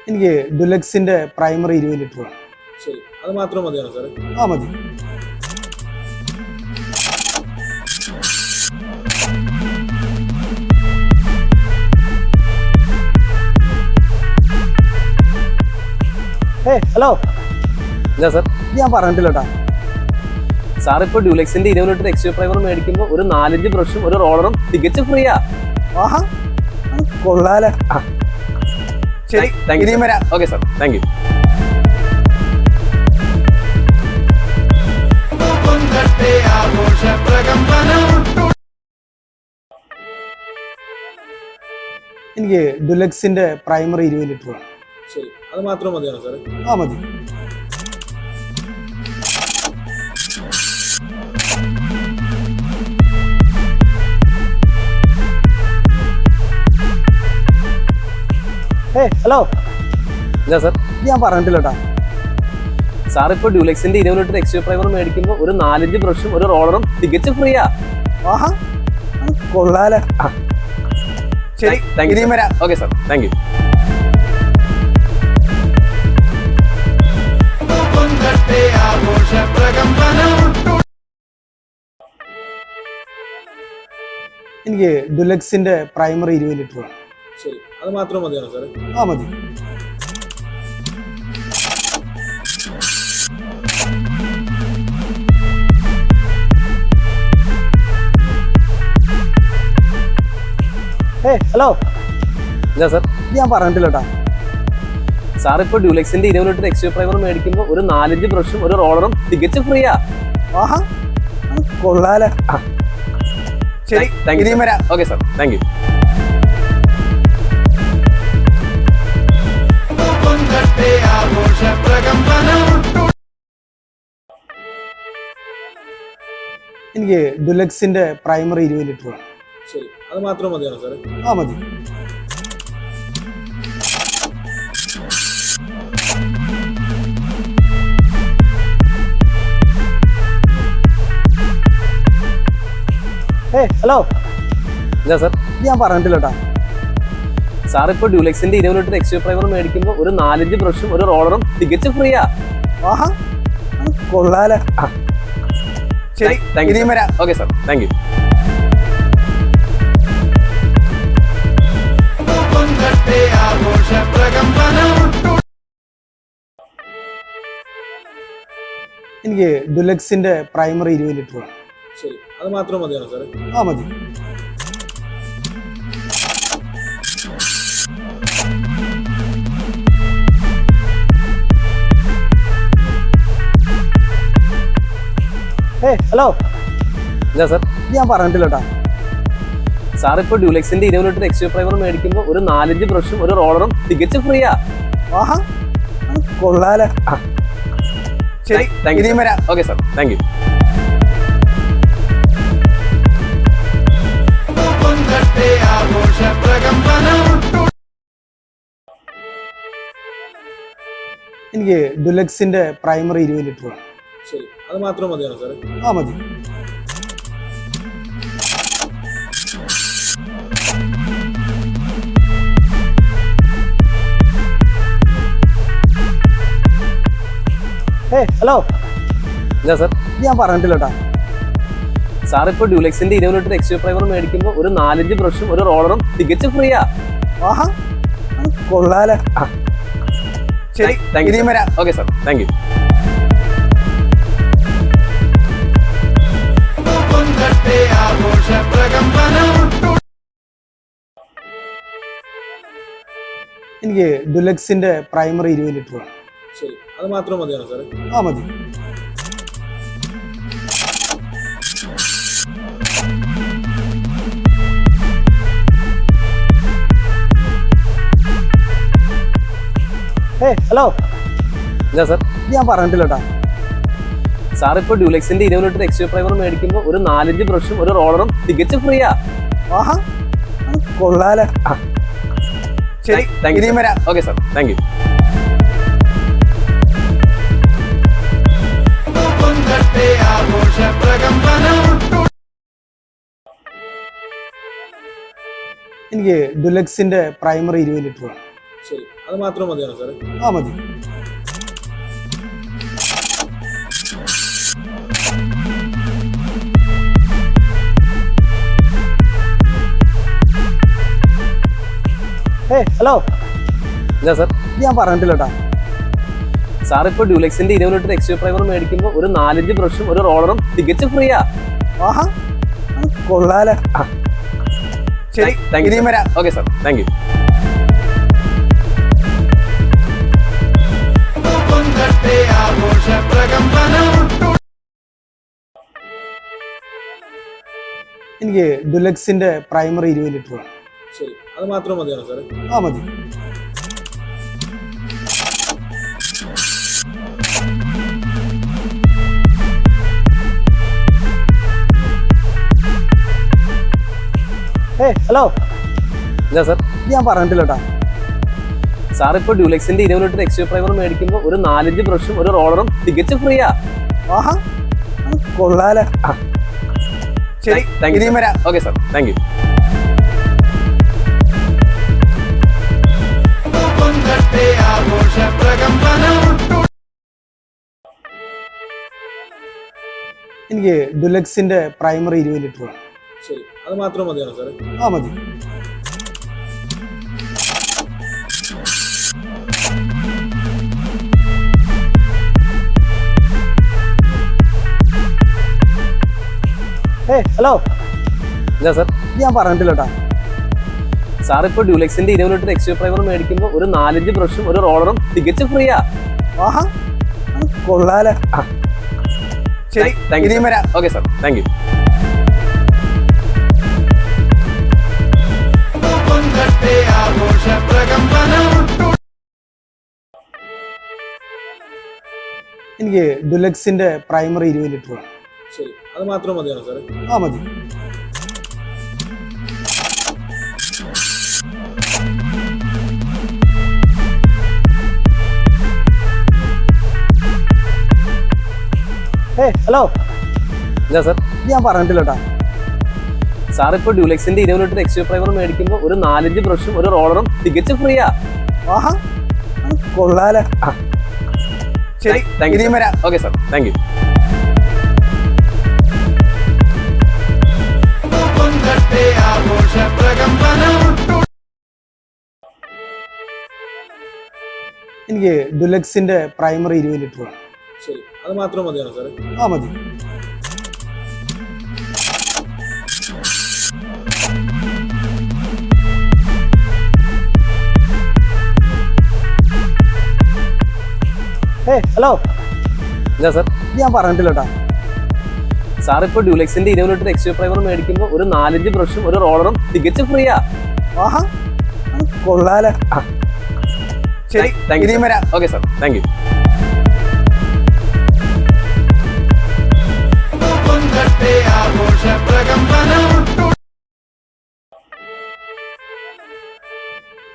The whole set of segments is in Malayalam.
എനിക്ക് ഡുലക്സിന്റെ പ്രൈമറി 20 ലിറ്റർ വേണം. ശരി, അത് മാത്രം മതിയാണോ സാറേ? ആ മതി. ഹലോ, ഇല്ല സാർ, ഞാൻ പറഞ്ഞിട്ടില്ലട്ടാ. സാർ ഇപ്പോൾ ഡ്യൂലെക്സിന്റെ 20 ലിറ്റർ എക്സ്ട്രാ പ്രൈമർ മേടിക്കുമ്പോൾ ഒരു 4-5 ബ്രഷും ഒരു റോളറും തികച്ചും ഫ്രീയാ. ആഹാ, കൊള്ളാലേ. ശരി, ഇനിയും വരാം. Okay sir, thank you. എനിക്ക് ഡുലക്സിന്റെ പ്രൈമറി 20 ലിറ്റർ വേണം. ശരി, അത് മാത്രം മതിയാണോ സാറേ? ആ മതി. ഹലോ, ഇല്ല സാർ, ഞാൻ പറഞ്ഞിട്ടില്ലട്ടാ. സാർ ഇപ്പോൾ ഡ്യൂലെക്സിന്റെ 20 ലിറ്റർ എക്സ്ട്രാ പ്രൈമർ മേടിക്കുമ്പോൾ ഒരു 4-5 ബ്രഷും ഒരു റോളറും തികച്ചും ഫ്രീയാ. ആഹാ, കൊള്ളാലേ. ശരി, ഇനിയും വരാം. Okay sir, thank you. എനിക്ക് ഡുലക്സിന്റെ പ്രൈമറി 20 ലിറ്റർ വേണം. ശരി, അത് മാത്രം മതിയാണോ സാറേ? ആ മതി. ഹലോ, ഇല്ല സാർ, ഞാൻ പറഞ്ഞിട്ടില്ലട്ടാ. സാർ ഇപ്പോൾ ഡ്യൂലെക്സിന്റെ 20 ലിറ്റർ എക്സ്ട്രാ പ്രൈമർ മേടിക്കുമ്പോൾ ഒരു 4-5 ബ്രഷും ഒരു റോളറും തികച്ചും ഫ്രീയാ. ആഹാ, കൊള്ളാലേ. ശരി, ഇനിയും വരാം. Okay sir, thank you. എനിക്ക് ഡുലക്സിന്റെ പ്രൈമറി 20 ലിറ്റർ വേണം. ശരി, അത് മാത്രം മതിയാണോ സാറേ? ആ മതി. ഹലോ, ഇല്ല സാർ, ഞാൻ പറഞ്ഞിട്ടില്ലട്ടാ. സാർ ഇപ്പോൾ ഡ്യൂലെക്സിന്റെ 20 ലിറ്റർ എക്സ്ട്രാ പ്രൈമർ മേടിക്കുമ്പോൾ ഒരു 4-5 ബ്രഷും ഒരു റോളറും തികച്ചും ഫ്രീയാ. ആഹാ, കൊള്ളാലേ. ശരി, ഇനിയും വരാം. Okay sir, thank you. എനിക്ക് ഡുലക്സിന്റെ പ്രൈമറി 20 ലിറ്റർ വേണം. ശരി, അത് മാത്രം മതിയാണോ സാറേ? ആ മതി. ഹലോ, ഇല്ല സാർ, ഞാൻ പറഞ്ഞിട്ടില്ലട്ടാ. സാർ ഇപ്പോൾ ഡ്യൂലെക്സിന്റെ 20 ലിറ്റർ എക്സ്ട്രാ പ്രൈമർ മേടിക്കുമ്പോൾ ഒരു 4-5 ബ്രഷും ഒരു റോളറും തികച്ചും ഫ്രീയാ. ആഹാ, കൊള്ളാലേ. ശരി, ഇനിയും വരാം. Okay sir, thank you. എനിക്ക് ഡുലക്സിന്റെ പ്രൈമറി 20 ലിറ്റർ വേണം. ശരി, അത് മാത്രം മതിയാണോ സാറേ? ആ മതി. ഹലോ, ഇല്ല സാർ, ഞാൻ പറഞ്ഞിട്ടില്ലട്ടാ. സാർ ഇപ്പോൾ ഡ്യൂലെക്സിന്റെ 20 ലിറ്റർ എക്സ്ട്രാ പ്രൈമർ മേടിക്കുമ്പോൾ ഒരു 4-5 ബ്രഷും ഒരു റോളറും തികച്ചും ഫ്രീയാ. ആഹാ, കൊള്ളാലേ. ശരി, ഇനിയും വരാം. Okay sir, thank you. എനിക്ക് ഡുലക്സിന്റെ പ്രൈമറി 20 ലിറ്റർ വേണം. ശരി, അത് മാത്രം മതിയാണോ സാറേ? ആ മതി. ഹലോ, ഇല്ല സാർ, ഞാൻ പറഞ്ഞിട്ടില്ലട്ടാ. സാർ ഇപ്പോൾ ഡ്യൂലെക്സിന്റെ 20 ലിറ്റർ എക്സ്ട്രാ പ്രൈമർ മേടിക്കുമ്പോൾ ഒരു 4-5 ബ്രഷും ഒരു റോളറും തികച്ചും ഫ്രീയാ. ആഹാ, കൊള്ളാലേ. ശരി, ഇനിയും വരാം. Okay sir, thank you. എനിക്ക് ഡുലക്സിന്റെ പ്രൈമറി 20 ലിറ്റർ വേണം. ശരി, അത് മാത്രം മതിയാണോ സാറേ? ആ മതി. ഹലോ, എന്താ സാർ? ഞാൻ പറഞ്ഞിട്ടില്ല കേട്ടാ. സാർ ഇപ്പോൾ ഡ്യൂലെക്സിന്റെ 20 ലിറ്റർ എക്സ്ട്രാ പ്രൈമർ മേടിക്കുമ്പോൾ ഒരു 4-5 ബ്രഷും ഒരു റോളറും തികച്ചും ഫ്രീയാ. ആഹാ, അത് കൊള്ളാലോ. ശരി, ഇനിയും വരാം. Okay sir, thank you. എനിക്ക് ഡുലക്സിന്റെ പ്രൈമറി 20 ലിറ്റർ വേണം. ശരി, അത് മാത്രം മതിയാണോ സാറേ? ആ മതി. ഹലോ, എന്താ സാർ? ഞാൻ പറഞ്ഞിട്ടില്ല കേട്ടാ. സാർ ഇപ്പോൾ ഡ്യൂലെക്സിന്റെ 20 ലിറ്റർ എക്സ്ട്രാ പ്രൈമർ മേടിക്കുമ്പോൾ ഒരു 4-5 ബ്രഷും ഒരു റോളറും തികച്ചും ഫ്രീയാ. ആഹാ, അത് കൊള്ളാലോ. ശരി, ഇനിയും വരാം. Okay sir, thank you. എനിക്ക് ഡുലക്സിന്റെ പ്രൈമറി 20 ലിറ്റർ വേണം. ശരി, അത് മാത്രം മതിയാണോ സാറേ? ആ മതി. ഹലോ, എന്താ സാർ? ഞാൻ പറഞ്ഞിട്ടില്ല കേട്ടാ. സാർ ഇപ്പോൾ ഡ്യൂലെക്സിന്റെ 20 ലിറ്റർ എക്സ്ട്രാ പ്രൈമർ മേടിക്കുമ്പോൾ ഒരു 4-5 ബ്രഷും ഒരു റോളറും തികച്ചും ഫ്രീയാ. ആഹാ, അത് കൊള്ളാലോ. ശരി, ഇനിയും വരാം. Okay sir, thank you. എനിക്ക് ഡുലക്സിന്റെ പ്രൈമറി 20 ലിറ്റർ വേണം. ശരി, അത് മാത്രം മതിയാണോ സാറേ? ആ മതി. ഹലോ, എന്താ സാർ? ഞാൻ പറഞ്ഞിട്ടില്ല കേട്ടാ. സാർ ഇപ്പോൾ ഡ്യൂലെക്സിന്റെ 20 ലിറ്റർ എക്സ്ട്രാ പ്രൈമർ മേടിക്കുമ്പോൾ ഒരു 4-5 ബ്രഷും ഒരു റോളറും തികച്ചും ഫ്രീയാ. ആഹാ, അത് കൊള്ളാലോ. ശരി, ഇനിയും വരാം. Okay sir, thank you. എനിക്ക് ഡുലക്സിന്റെ പ്രൈമറി 20 ലിറ്റർ വേണം. ശരി, അത് മാത്രം മതിയാണോ സാറേ? ആ മതി. ഹലോ, എന്താ സാർ? ഞാൻ പറഞ്ഞിട്ടില്ല കേട്ടാ. സാർ ഇപ്പോൾ ഡ്യൂലെക്സിന്റെ 20 ലിറ്റർ എക്സ്ട്രാ പ്രൈമർ മേടിക്കുമ്പോൾ ഒരു 4-5 ബ്രഷും ഒരു റോളറും തികച്ചും ഫ്രീയാ. ആഹാ, അത് കൊള്ളാലോ. ശരി, ഇനിയും വരാം. Okay sir, thank you.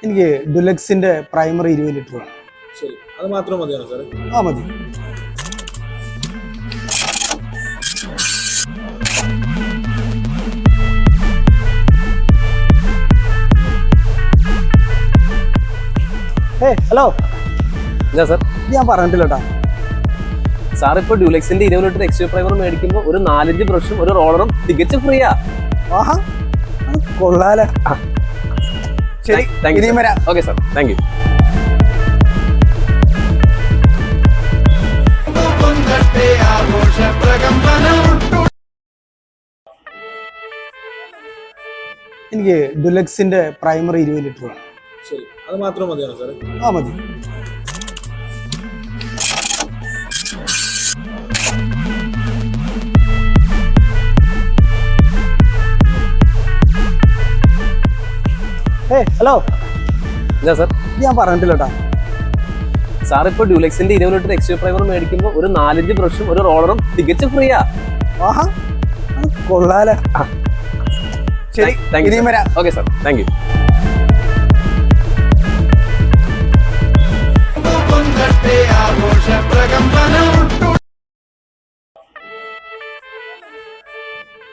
എനിക്ക് ഡുലക്സിന്റെ പ്രൈമറി 20 ലിറ്റർ വേണം. ശരി, അത് മാത്രം മതിയാണോ സാറേ? ആ മതി. ഹലോ, എന്താ സാർ? ഞാൻ പറഞ്ഞിട്ടില്ല കേട്ടാ. സാർ ഇപ്പോൾ ഡ്യൂലെക്സിന്റെ 20 ലിറ്റർ എക്സ്ട്രാ പ്രൈമർ മേടിക്കുമ്പോൾ ഒരു 4-5 ബ്രഷും ഒരു റോളറും തികച്ചും ഫ്രീയാ. ആഹാ, അത് കൊള്ളാലോ. ശരി, ഇനിയും വരാം. Okay sir, thank you. എനിക്ക് ഡുലക്സിന്റെ പ്രൈമറി 20 ലിറ്റർ വേണം. ശരി, അത് മാത്രം മതിയാണോ സാറേ? ആ മതി. ഹലോ, എന്താ സാർ? ഞാൻ പറഞ്ഞിട്ടില്ല കേട്ടാ. സാർ ഇപ്പോൾ ഡ്യൂലെക്സിന്റെ 20 ലിറ്റർ എക്സ്ട്രാ പ്രൈമർ മേടിക്കുമ്പോൾ ഒരു 4-5 ബ്രഷും ഒരു റോളറും തികച്ചും ഫ്രീയാ. ആഹാ, അത് കൊള്ളാലോ. ശരി, ഇനിയും വരാം. Okay sir, thank you.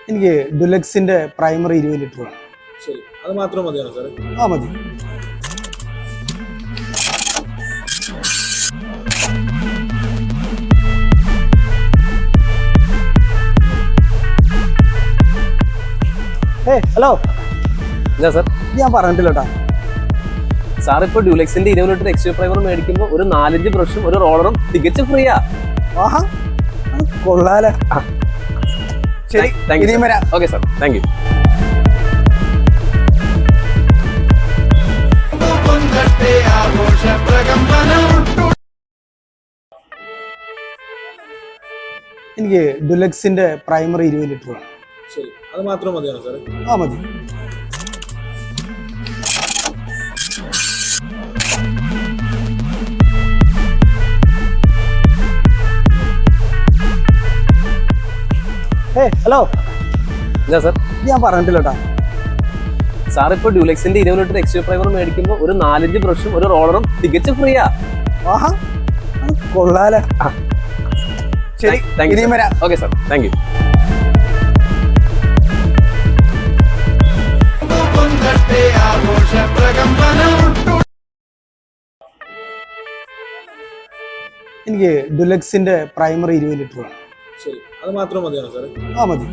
എനിക്ക് ഡുലക്സിന്റെ പ്രൈമറി 20 ലിറ്റർ വേണം. ശരി, അത് മാത്രം മതിയാണോ സാറേ? ആ മതി. ഹലോ, എന്താ സാർ? ഞാൻ പറഞ്ഞിട്ടില്ല കേട്ടാ. സാർ ഇപ്പോൾ ഡ്യൂലെക്സിന്റെ 20 ലിറ്റർ എക്സ്ട്രാ പ്രൈമർ മേടിക്കുമ്പോൾ ഒരു 4-5 ബ്രഷും ഒരു റോളറും തികച്ചും ഫ്രീയാ. ആഹാ, കൊള്ളാലോ. ശരി, ഇനിയും വരാം. Okay sir, thank you. എനിക്ക് ഡുലക്സിന്റെ പ്രൈമറി 20 ലിറ്റർ വേണം. ശരി, അത് മാത്രം മതിയാണോ സാറേ? ആ മതി. ഹലോ, എന്താ സാർ? ഞാൻ പറഞ്ഞിട്ടില്ല കേട്ടാ. സാർ ഇപ്പോൾ ഡ്യൂലെക്സിന്റെ 20 ലിറ്റർ എക്സ്ട്രാ പ്രൈമർ മേടിക്കുമ്പോൾ ഒരു 4-5 ബ്രഷും ഒരു റോളറും തികച്ചും ഫ്രീയാ. ആഹാ, കൊള്ളാലോ. ശരി, ഇനിയും വരാം. Okay sir, thank you. എനിക്ക് ഡുലക്സിന്റെ പ്രൈമറി 20 ലിറ്റർ വേണം. ശരി, അത് മാത്രം മതിയാണോ സാറേ? ആ മതി.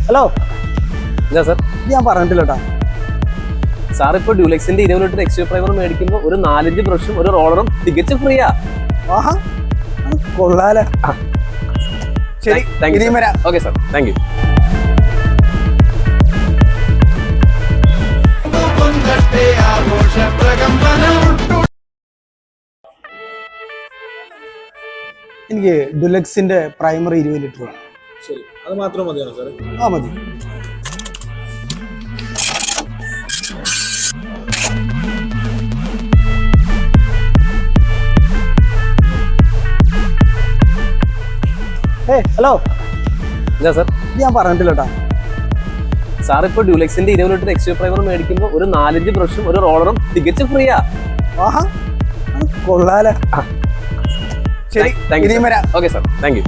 ഹലോ, എന്താ സാർ? ഞാൻ പറഞ്ഞിട്ടില്ല കേട്ടാ. സാർ ഇപ്പോൾ ഡ്യൂലെക്സിന്റെ 20 ലിറ്റർ എക്സ്ട്രാ പ്രൈമർ മേടിക്കുമ്പോൾ ഒരു 4-5 ബ്രഷും ഒരു റോളറും തികച്ചും ഫ്രീയാ. ആഹാ, കൊള്ളാലോ. ശരി, ഇനിയും വരാം. Okay sir, thank you. എനിക്ക് ഡുലക്സിന്റെ പ്രൈമറി 20 ലിറ്റർ വേണം. ശരി, അത് മാത്രം മതിയാണോ സാറേ? ആ മതി. ഹലോ, എന്താ സാർ? ഞാൻ പറഞ്ഞിട്ടില്ല കേട്ടാ. സാർ ഇപ്പോൾ ഡ്യൂലെക്സിന്റെ 20 ലിറ്റർ എക്സ്ട്രാ പ്രൈമർ മേടിക്കുമ്പോൾ ഒരു 4-5 ബ്രഷും ഒരു റോളറും തികച്ചും ഫ്രീയാ. ആഹാ, കൊള്ളാലോ. ശരി, ഇനിയും വരാം. Okay sir, thank you.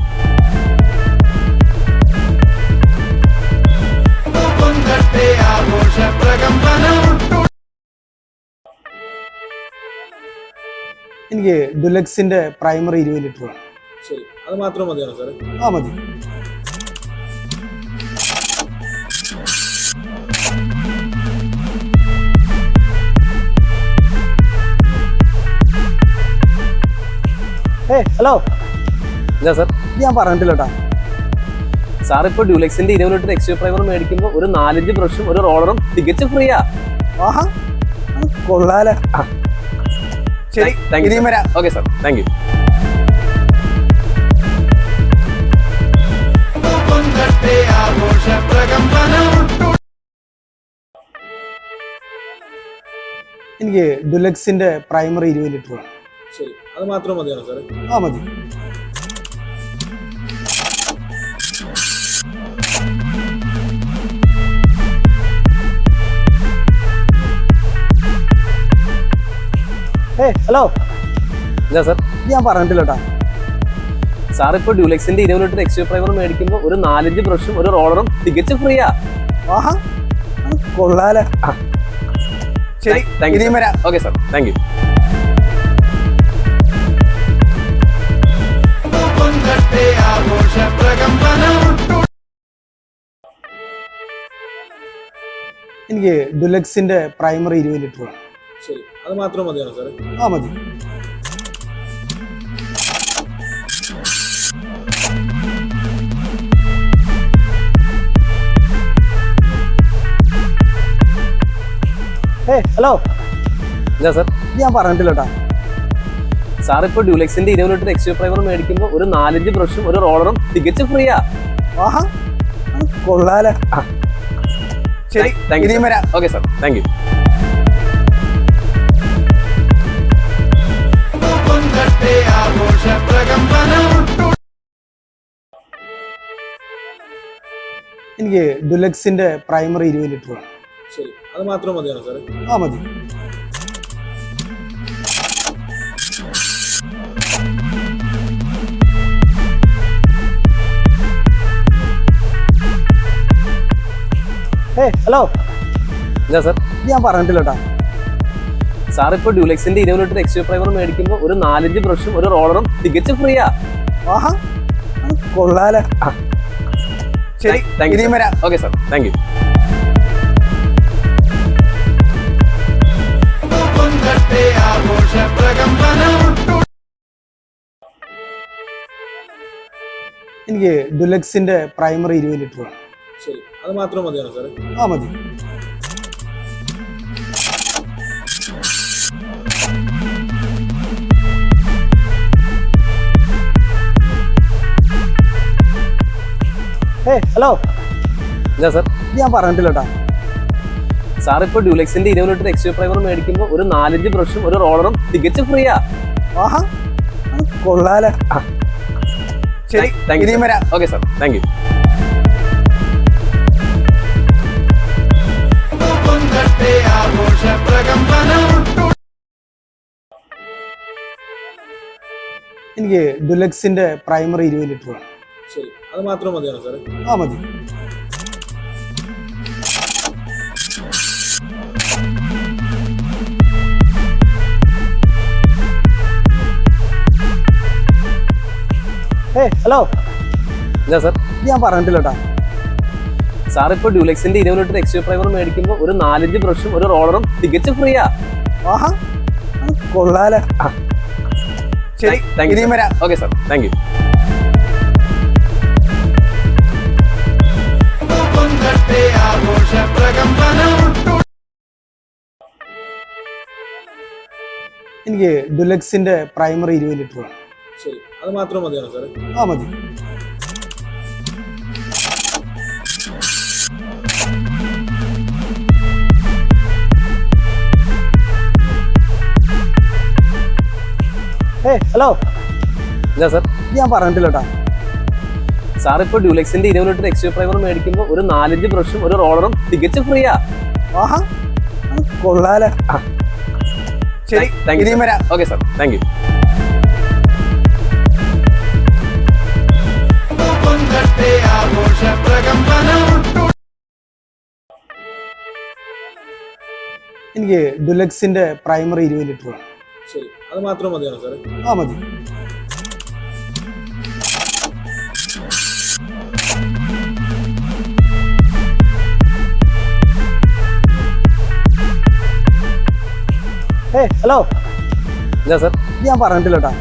എനിക്ക് ഡുലക്സിന്റെ പ്രൈമറി 20 ലിറ്റർ വേണം. ശരി, അത് മാത്രം മതിയാണോ സാറേ? ആ മതി. ഹലോ, എന്താ സാർ? ഞാൻ പറഞ്ഞിട്ടില്ല കേട്ടാ. സാർ ഇപ്പോൾ ഡ്യൂലെക്സിന്റെ 20 ലിറ്റർ എക്സ്ട്രാ പ്രൈമർ മേടിക്കുമ്പോൾ ഒരു 4-5 ബ്രഷും ഒരു റോളറും തികച്ചും ഫ്രീയാ. ആഹാ, കൊള്ളാലോ. ശരി, ഇനിയും വരാം. Okay sir, thank you. എനിക്ക് ഡുലക്സിന്റെ പ്രൈമറി 20 ലിറ്റർ വേണം. ശരി, അത് മാത്രം മതിയാണോ സാറേ? ആ മതി. ഹലോ, എന്താ സാർ? ഞാൻ പറഞ്ഞിട്ടില്ല കേട്ടാ. സാർ ഇപ്പോൾ ഡ്യൂലെക്സിന്റെ 20 ലിറ്റർ എക്സ്ട്രാ പ്രൈമർ മേടിക്കുമ്പോൾ ഒരു 4-5 ബ്രഷും ഒരു റോളറും തികച്ചും ഫ്രീയാ. ആഹാ, കൊള്ളാലോ. ശരി, ഇനിയും വരാം. Okay sir, thank you. എനിക്ക് ഡുലക്സിന്റെ പ്രൈമറി 20 ലിറ്റർ വേണം. ശരി, അത് മാത്രം മതിയാണോ സാറേ? ആ മതി. ഹലോ, എന്താ സാർ? ഞാൻ പറഞ്ഞിട്ടില്ല കേട്ടാ. സാർ ഇപ്പോൾ ഡ്യൂലെക്സിന്റെ 20 ലിറ്റർ എക്സ്ട്രാ പ്രൈമർ മേടിക്കുമ്പോൾ ഒരു 4-5 ബ്രഷും ഒരു റോളറും തികച്ചും ഫ്രീയാ. ആഹാ, കൊള്ളാലോ. ശരി, ഇനിയും വരാം. Okay sir, thank you. എനിക്ക് ഡുലക്സിന്റെ പ്രൈമറി 20 ലിറ്റർ വേണം. ശരി, അത് മാത്രം മതിയാണോ സാറേ? ആ മതി. ഹലോ, എന്താ സാർ? ഞാൻ പറഞ്ഞിട്ടില്ല കേട്ടാ. സാർ ഇപ്പോൾ ഡ്യൂലെക്സിന്റെ 20 ലിറ്റർ എക്സ്ട്രാ പ്രൈമർ മേടിക്കുമ്പോൾ ഒരു 4-5 ബ്രഷും ഒരു റോളറും തികച്ചും ഫ്രീയാ. ആഹാ, അത് കൊള്ളാലോ. ശരി, ഇനിയും വരാം. Okay sir, thank you. എനിക്ക് ഡുലക്സിന്റെ പ്രൈമറി 20 ലിറ്റർ വേണം. ശരി, അത് മാത്രം മതിയാണോ സാറേ? ആ മതി. ഹലോ, എന്താ സാർ? ഞാൻ പറഞ്ഞിട്ടില്ല കേട്ടാ. സാർ ഇപ്പോൾ ഡ്യൂലെക്സിന്റെ 20 ലിറ്റർ എക്സ്ട്രാ പ്രൈമർ മേടിക്കുമ്പോൾ ഒരു 4-5 ബ്രഷും ഒരു റോളറും തികച്ചും ഫ്രീയാ. ആഹാ, അത് കൊള്ളാലോ. ശരി, ഇനിയും വരാം. Okay sir, thank you. എനിക്ക് ഡുലക്സിന്റെ പ്രൈമറി 20 ലിറ്റർ വേണം. ശരി, അത് മാത്രം മതിയാണോ സാറേ? ആ മതി. ഹലോ, എന്താ സാർ? ഞാൻ പറഞ്ഞിട്ടില്ല കേട്ടാ. സാർ ഇപ്പോൾ ഡ്യൂലെക്സിന്റെ 20 ലിറ്റർ എക്സ്ട്രാ പ്രൈമർ മേടിക്കുമ്പോൾ ഒരു 4-5 ബ്രഷും ഒരു റോളറും തികച്ചും ഫ്രീയാ. ആഹാ, അത് കൊള്ളാലോ. ശരി, ഇനിയും വരാം. Okay sir, thank you. എനിക്ക് ഡുലക്സിന്റെ പ്രൈമറി 20 ലിറ്റർ വേണം. ശരി, അത് മാത്രം മതിയാണോ സാറേ? ആ മതി. ഹലോ, എന്താ സാർ? ഞാൻ പറഞ്ഞിട്ടില്ല കേട്ടാ. സാർ ഇപ്പോൾ ഡ്യൂലെക്സിന്റെ 20 ലിറ്റർ എക്സ്ട്രാ പ്രൈമർ മേടിക്കുമ്പോൾ ഒരു 4-5 ബ്രഷും ഒരു റോളറും തികച്ചും ഫ്രീയാ. ആഹാ, അത് കൊള്ളാലോ. ശരി, ഇനിയും വരാം. Okay sir, thank you. എനിക്ക് ഡുലക്സിന്റെ പ്രൈമറി 20 ലിറ്റർ വേണം. ശരി, അത് മാത്രം മതിയാണോ സാറേ? ആ മതി. ഹലോ, എന്താ സാർ? ഞാൻ പറഞ്ഞിട്ടില്ല കേട്ടാ.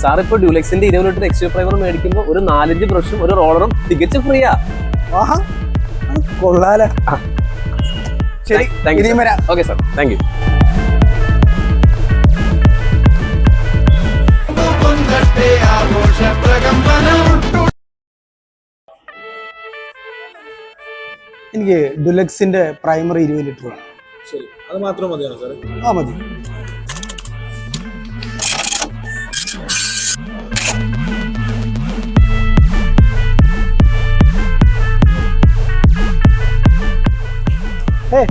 സാർ ഇപ്പോൾ ഡ്യൂലെക്സിന്റെ 20 ലിറ്റർ എക്സ്ട്രാ പ്രൈമർ മേടിക്കുമ്പോൾ ഒരു 4-5 ബ്രഷും ഒരു റോളറും തികച്ചും ഫ്രീയാ. ആഹാ, അത് കൊള്ളാലോ. ശരി, ഇനിയും വരാം. Okay sir, thank you. എനിക്ക് ഡുലക്സിന്റെ പ്രൈമറി 20 ലിറ്റർ വേണം. ശരി, അത് മാത്രം മതിയാണോ സാറേ? ആ മതി.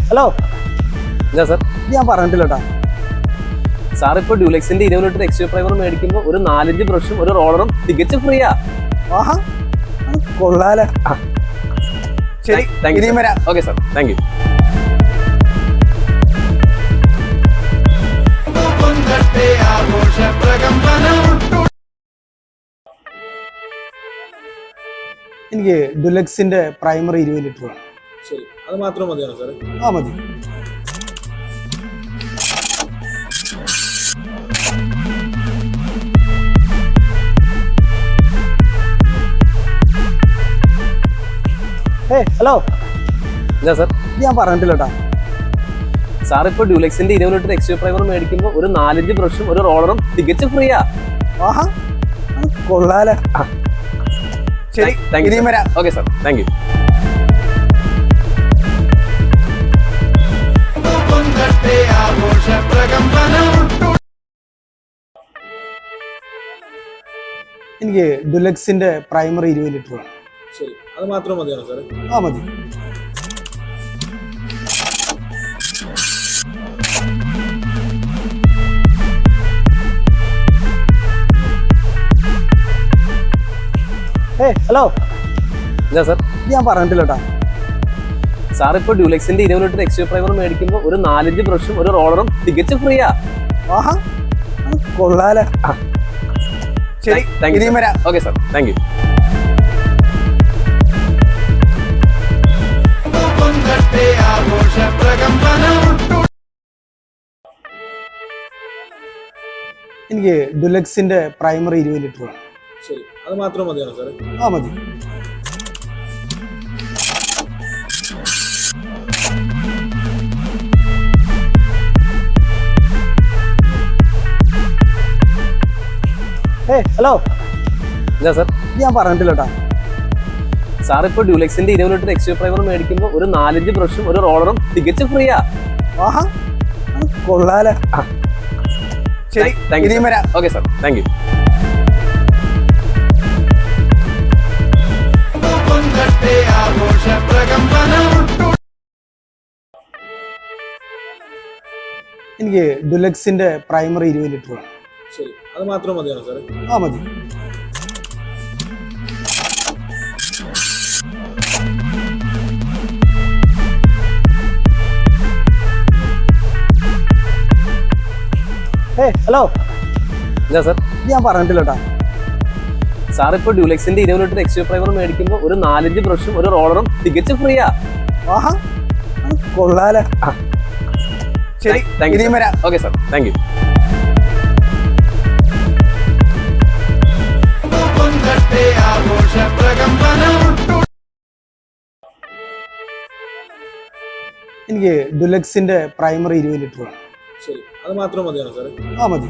ഹലോ, എന്താ സാർ? ഞാൻ പറഞ്ഞിട്ടില്ല കേട്ടാ. സാർ ഇപ്പോൾ ഡ്യൂലെക്സിന്റെ 20 ലിറ്റർ എക്സ്ട്രാ പ്രൈമർ മേടിക്കുമ്പോൾ ഒരു 4-5 ബ്രഷും ഒരു റോളറും തികച്ചും ഫ്രീയാ. ആഹാ, അത് കൊള്ളാലോ. ശരി, ഇനിയും വരാം. Okay sir, thank you. എനിക്ക് ഡുലക്സിന്റെ പ്രൈമറി 20 ലിറ്റർ വേണം. ശരി, അത് മാത്രം മതിയാണോ സാറേ? ആ മതി. ഹലോ, എന്താ സാർ? ഞാൻ പറഞ്ഞിട്ടില്ല കേട്ടാ. സാർ ഇപ്പോൾ ഡ്യൂലെക്സിന്റെ 20 ലിറ്റർ എക്സ്ട്രാ പ്രൈമർ മേടിക്കുമ്പോൾ ഒരു 4-5 ബ്രഷും ഒരു റോളറും തികച്ചും ഫ്രീയാ. ആഹാ, അത് കൊള്ളാലോ. ശരി, ഇനിയും വരാം. Okay sir, thank you. എനിക്ക് ഡുലക്സിന്റെ പ്രൈമറി 20 ലിറ്റർ വേണം. ശരി, അത് മാത്രം മതിയാണോ സാറേ? ആ മതി. ഹലോ, എന്താ സാർ? ഞാൻ പറഞ്ഞിട്ടില്ല കേട്ടാ. സാർ ഇപ്പോൾ ഡ്യൂലെക്സിന്റെ 20 ലിറ്റർ എക്സ്യൂ പ്രൈമർ മേടിക്കുമ്പോൾ ഒരു 4-5 ബ്രഷും ഒരു റോളറും തികച്ചും ഫ്രീയാ. ആഹാ, അത് കൊള്ളാലോ. ശരി, ഇനിയും വരാം. Okay sir, thank you. എനിക്ക് ഡുലക്സിന്റെ പ്രൈമറി 20 ലിറ്റർ വേണം. ശരി, അത് മാത്രം മതിയാണോ സാറേ? ആ മതി. ഹലോ, എന്താ സാർ? ഞാൻ പറഞ്ഞിട്ടില്ല കേട്ടാ. സാർ ഇപ്പോൾ ഡ്യൂലെക്സിന്റെ 20 ലിറ്റർ എക്സ്യൂ പ്രൈമർ മേടിക്കുമ്പോൾ ഒരു 4-5 ബ്രഷും ഒരു റോളറും തികച്ചും ഫ്രീയാ. ആഹാ, അത് കൊള്ളാലോ. ശരി, ഇനിയും വരാം. Okay sir, thank you. എനിക്ക് ഡുലക്സിന്റെ പ്രൈമറി 20 ലിറ്റർ വേണം. ശരി, അത് മാത്രം മതിയാണോ സാറേ? ആ മതി. ഹലോ, എന്താ സാർ? ഞാൻ പറഞ്ഞിട്ടില്ല കേട്ടാ. സാർ ഇപ്പോൾ ഡ്യൂലെക്സിന്റെ 20 ലിറ്റർ എക്സ്യൂ പ്രൈമർ മേടിക്കുമ്പോൾ ഒരു 4-5 ബ്രഷും ഒരു റോളറും തികച്ചും ഫ്രീയാ. ആഹാ, അത് കൊള്ളാലോ. ശരി, ഇനിയും വരാം. Okay sir, thank you. എനിക്ക് ഡുലക്സിന്റെ പ്രൈമറി 20 ലിറ്റർ വേണം. ശരി, അത് മാത്രം മതിയാണോ സാറേ? ആ മതി.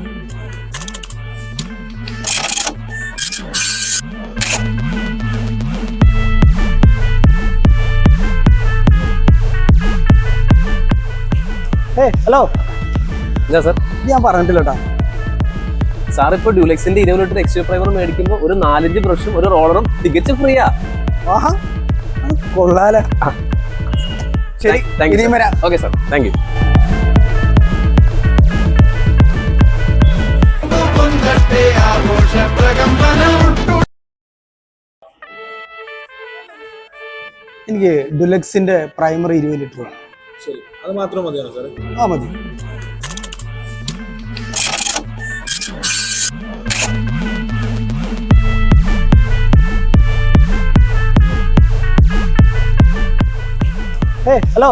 ഹലോ, എന്താ സാർ? ഞാൻ പറഞ്ഞിട്ടില്ല കേട്ടാ. സാർ ഇപ്പോൾ ഡ്യൂലെക്സിന്റെ 20 ലിറ്റർ എക്സ്യൂ പ്രൈമർ മേടിക്കുമ്പോൾ ഒരു 4-5 ബ്രഷും ഒരു റോളറും തികച്ചും ഫ്രീയാ. ആഹാ, അത് കൊള്ളാലോ. ശരി, ഇനിയും വരാം. Okay sir, thank you. എനിക്ക് ഡുലക്സിന്റെ പ്രൈമറി 20 ലിറ്റർ വേണം. ശരി, അത് മാത്രം മതിയാണോ സാറേ? ആ മതി. ഹലോ,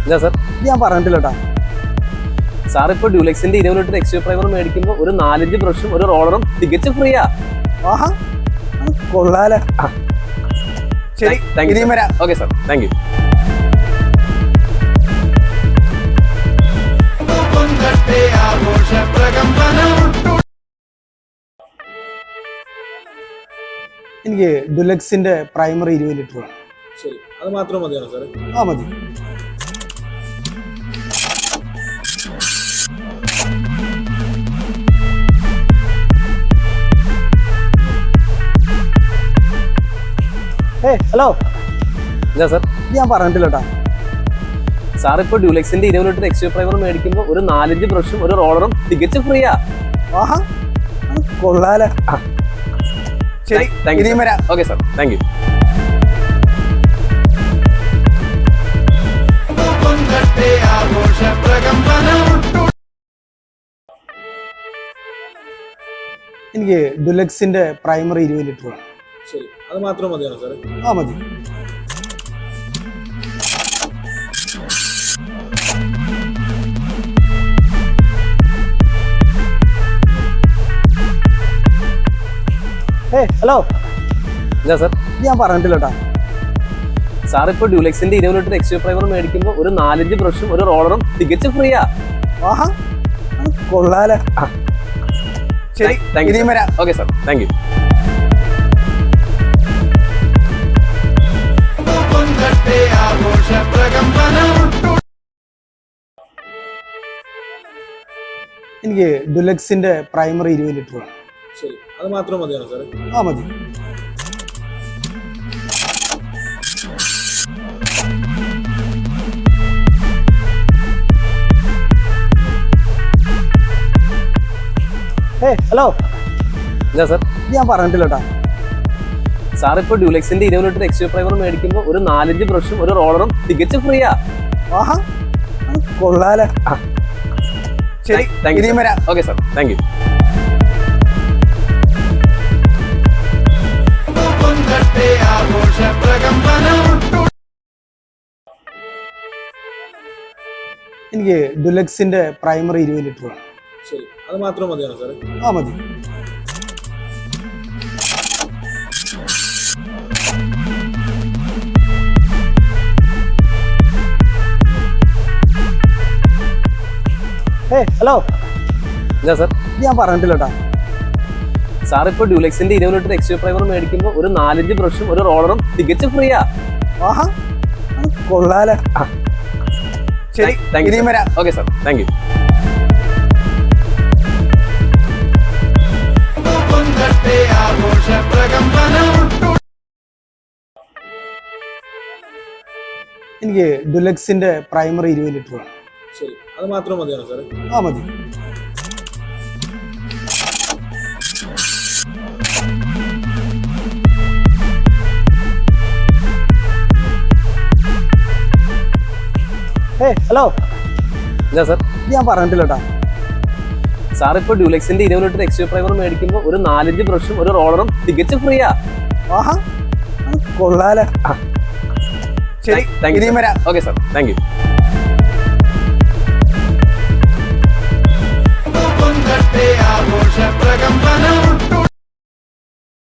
എന്താ സാർ? ഞാൻ പറഞ്ഞിട്ടില്ല കേട്ടാ. സാർ ഇപ്പോൾ ഡ്യൂലെക്സിന്റെ 20 ലിറ്റർ എക്സ്യൂ പ്രൈമർ മേടിക്കുമ്പോൾ ഒരു 4-5 ബ്രഷും ഒരു റോളറും തികച്ചും ഫ്രീയാ. ആഹാ, അത് കൊള്ളാലോ. ശരി, ഇനിയും വരാം. Okay sir, thank you. എനിക്ക് ഡുലക്സിന്റെ പ്രൈമറി 20 ലിറ്റർ വേണം. ശരി, അത് മാത്രം മതിയാണോ സാറേ? ആ മതി. ഹലോ, എന്താ സാർ? ഞാൻ പറഞ്ഞിട്ടില്ല കേട്ടാ. സാർ ഇപ്പോൾ ഡ്യൂലെക്സിന്റെ 20 ലിറ്റർ എക്സ്യൂ പ്രൈമർ മേടിക്കുമ്പോൾ ഒരു 4-5 ബ്രഷും ഒരു റോളറും തികച്ചും ഫ്രീയാ. ആഹാ, അത് കൊള്ളാലോ. ശരി, ഇനിയും വരാം. Okay sir, thank you. എനിക്ക് ഡുലക്സിന്റെ പ്രൈമറി 20 ലിറ്റർ വേണം. ശരി, അത് മാത്രം മതിയാണോ സാറേ? ആ മതി. ഹലോ, എന്താ സാർ? ഞാൻ പറഞ്ഞിട്ടില്ല കേട്ടാ. സാർ ഇപ്പോൾ ഡ്യൂലെക്സിന്റെ 20 ലിറ്റർ എക്സ്യൂ പ്രൈമർ മേടിക്കുമ്പോൾ ഒരു 4-5 ബ്രഷും ഒരു റോളറും തികച്ചും ഫ്രീയാ. ആഹാ, അത് കൊള്ളാലോ. ശരി, ഇനിയും വരാം. Okay sir, thank you. എനിക്ക് ഡുലക്സിന്റെ പ്രൈമറി 20 ലിറ്റർ വേണം. ശരി, അത് മാത്രം മതിയാണോ സാറേ? ആ മതി. ഹലോ, എന്താ സാർ? ഞാൻ പറഞ്ഞിട്ടില്ല കേട്ടാ. സാർ ഇപ്പോൾ ഡ്യൂലെക്സിന്റെ 20 ലിറ്റർ എക്സ്ട്രാ പ്രൈമർ മേടിക്കുമ്പോൾ ഒരു 4-5 ബ്രഷും ഒരു റോളറും തികച്ചും ഫ്രീയാ. ആഹാ, അത് കൊള്ളാലോ. ശരി, ഇനിയും വരാം. Okay sir, thank you. എനിക്ക് ഡുലക്സിന്റെ പ്രൈമറി 20 ലിറ്റർ വേണം. ശരി, അത് മാത്രം മതിയാണോ സാറേ? ആ മതി. ഹലോ, എന്താ സാർ? ഞാൻ പറഞ്ഞിട്ടില്ല കേട്ടാ. സാർ ഇപ്പോൾ ഡ്യൂലെക്സിന്റെ 20 ലിറ്റർ എക്സ്ട്രാ പ്രൈമർ മേടിക്കുമ്പോൾ ഒരു 4-5 ബ്രഷും ഒരു റോളറും തികച്ചും ഫ്രീയാ. ആഹാ, അത് കൊള്ളാലോ. ശരി, ഇനിയും വരാം. Okay sir, thank you. എനിക്ക് ഡുലക്സിന്റെ പ്രൈമറി 20 ലിറ്റർ വേണം. ശരി, അത് മാത്രം മതിയാണോ സാറേ? ആ മതി. ഹലോ, എന്താ സാർ? ഞാൻ പറഞ്ഞിട്ടില്ല കേട്ടാ. സാർ ഇപ്പോൾ ഡ്യൂലെക്സിന്റെ 20 ലിറ്റർ എക്സ്ട്രാ പ്രൈമർ മേടിക്കുമ്പോൾ ഒരു 4-5 ബ്രഷും ഒരു റോളറും തികച്ചും ഫ്രീയാ. ആഹാ, അത് കൊള്ളാലോ. ശരി, ഇനിയും വരാം. Okay sir, thank you.